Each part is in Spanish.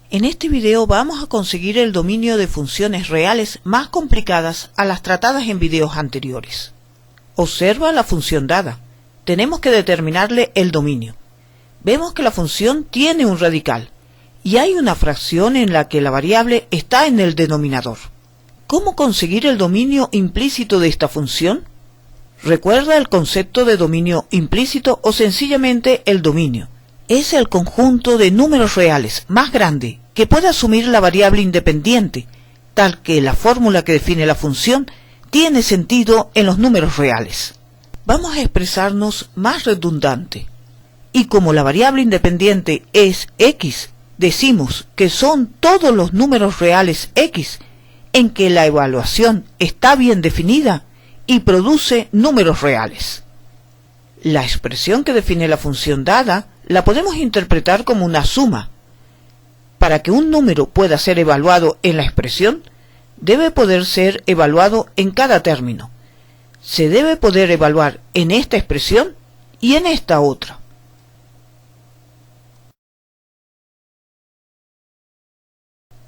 En este video vamos a conseguir el dominio de funciones reales más complicadas a las tratadas en videos anteriores. Observa la función dada. Tenemos que determinarle el dominio. Vemos que la función tiene un radical y hay una fracción en la que la variable está en el denominador. ¿Cómo conseguir el dominio implícito de esta función? Recuerda el concepto de dominio implícito o sencillamente el dominio. Es el conjunto de números reales más grande que puede asumir la variable independiente, tal que la fórmula que define la función tiene sentido en los números reales. Vamos a expresarnos más redundante. Y como la variable independiente es x, decimos que son todos los números reales x en que la evaluación está bien definida y produce números reales. La expresión que define la función dada la podemos interpretar como una suma. Para que un número pueda ser evaluado en la expresión, debe poder ser evaluado en cada término. Se debe poder evaluar en esta expresión y en esta otra.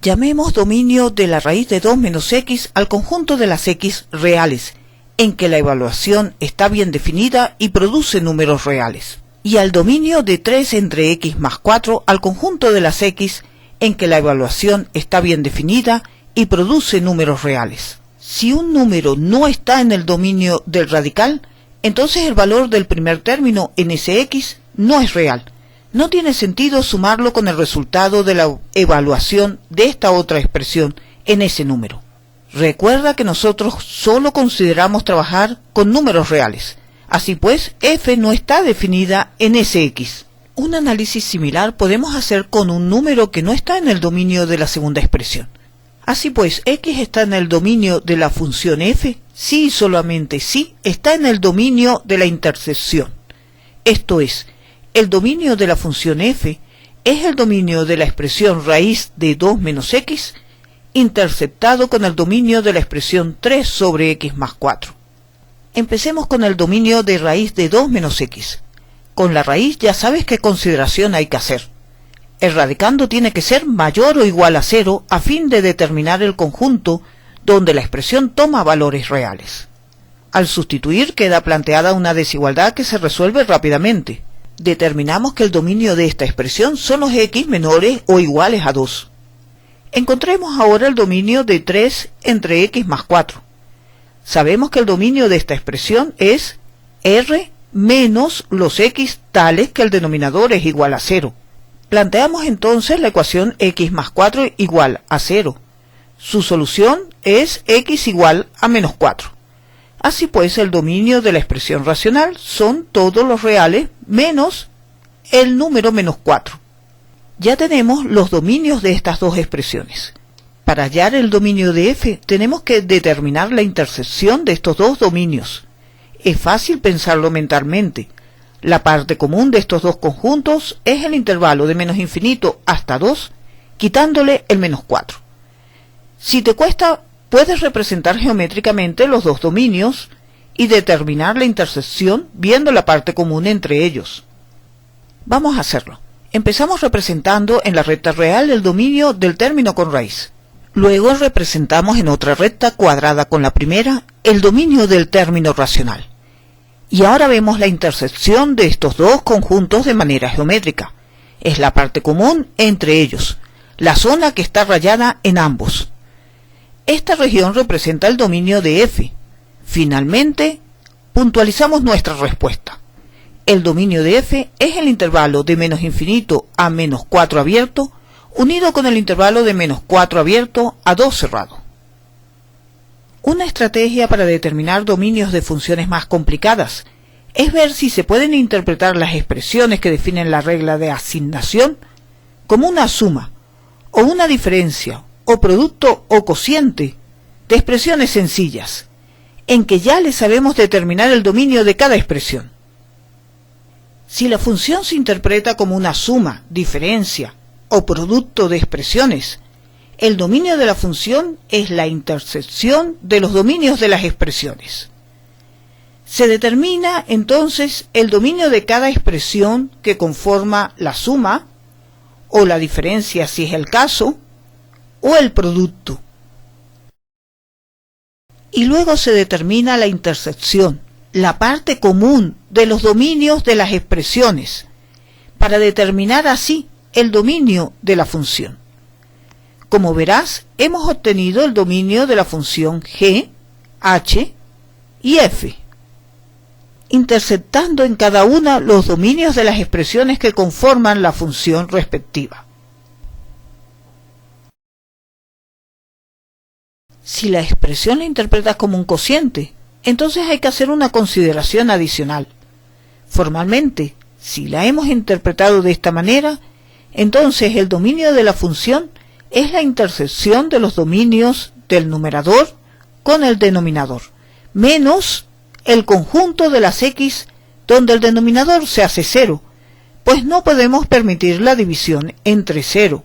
Llamemos dominio de la raíz de 2 menos x al conjunto de las x reales, en que la evaluación está bien definida y produce números reales, y al dominio de 3 entre x más 4 al conjunto de las x, en que la evaluación está bien definida y produce números reales. Si un número no está en el dominio del radical, entonces el valor del primer término en ese x no es real. No tiene sentido sumarlo con el resultado de la evaluación de esta otra expresión en ese número. Recuerda que nosotros solo consideramos trabajar con números reales. Así pues, f no está definida en ese x. Un análisis similar podemos hacer con un número que no está en el dominio de la segunda expresión. Así pues, x está en el dominio de la función f si y solamente si está en el dominio de la intersección. Esto es, el dominio de la función f es el dominio de la expresión raíz de 2 menos x interceptado con el dominio de la expresión 3 sobre x más 4. Empecemos con el dominio de raíz de 2 menos x. Con la raíz ya sabes qué consideración hay que hacer. El radicando tiene que ser mayor o igual a 0 a fin de determinar el conjunto donde la expresión toma valores reales. Al sustituir queda planteada una desigualdad que se resuelve rápidamente. Determinamos que el dominio de esta expresión son los x menores o iguales a 2. Encontremos ahora el dominio de 3 entre x más 4. Sabemos que el dominio de esta expresión es r menos los x tales que el denominador es igual a 0. Planteamos entonces la ecuación x más 4 igual a 0. Su solución es x igual a menos 4. Así pues, el dominio de la expresión racional son todos los reales menos el número menos 4. Ya tenemos los dominios de estas dos expresiones. Para hallar el dominio de f, tenemos que determinar la intersección de estos dos dominios. Es fácil pensarlo mentalmente. La parte común de estos dos conjuntos es el intervalo de menos infinito hasta 2, quitándole el menos 4. Si te cuesta, puedes representar geométricamente los dos dominios y determinar la intersección viendo la parte común entre ellos. Vamos a hacerlo. Empezamos representando en la recta real el dominio del término con raíz. Luego representamos en otra recta cuadrada con la primera el dominio del término racional. Y ahora vemos la intersección de estos dos conjuntos de manera geométrica. Es la parte común entre ellos, la zona que está rayada en ambos. Esta región representa el dominio de f. Finalmente, puntualizamos nuestra respuesta. El dominio de f es el intervalo de menos infinito a menos 4 abierto, unido con el intervalo de menos 4 abierto a 2 cerrado. Una estrategia para determinar dominios de funciones más complicadas es ver si se pueden interpretar las expresiones que definen la regla de asignación como una suma, o una diferencia, o producto o cociente de expresiones sencillas, en que ya le sabemos determinar el dominio de cada expresión. Si la función se interpreta como una suma, diferencia o producto de expresiones, el dominio de la función es la intersección de los dominios de las expresiones. Se determina entonces el dominio de cada expresión que conforma la suma o la diferencia si es el caso, o el producto. Y luego se determina la intersección, la parte común de los dominios de las expresiones, para determinar así el dominio de la función. Como verás, hemos obtenido el dominio de la función g, h y f, intersectando en cada una los dominios de las expresiones que conforman la función respectiva. Si la expresión la interpretas como un cociente, entonces hay que hacer una consideración adicional. Formalmente, si la hemos interpretado de esta manera, entonces el dominio de la función es la intersección de los dominios del numerador con el denominador, menos el conjunto de las x donde el denominador se hace cero, pues no podemos permitir la división entre cero.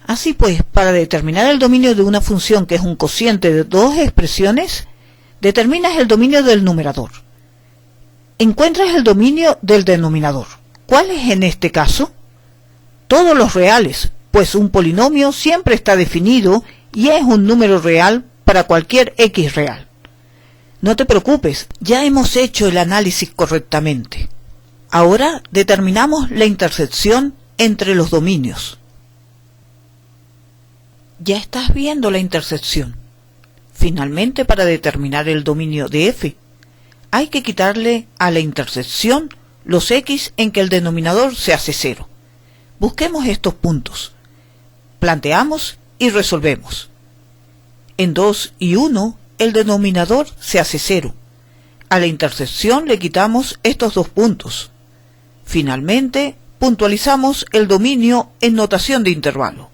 Así pues, para determinar el dominio de una función que es un cociente de dos expresiones, determinas el dominio del numerador. Encuentras el dominio del denominador. ¿Cuál es en este caso? Todos los reales, pues un polinomio siempre está definido y es un número real para cualquier x real. No te preocupes, ya hemos hecho el análisis correctamente. Ahora determinamos la intersección entre los dominios. Ya estás viendo la intersección. Finalmente, para determinar el dominio de f, hay que quitarle a la intersección los x en que el denominador se hace cero. Busquemos estos puntos. Planteamos y resolvemos. En 2 y 1, el denominador se hace cero. A la intersección le quitamos estos dos puntos. Finalmente, puntualizamos el dominio en notación de intervalo.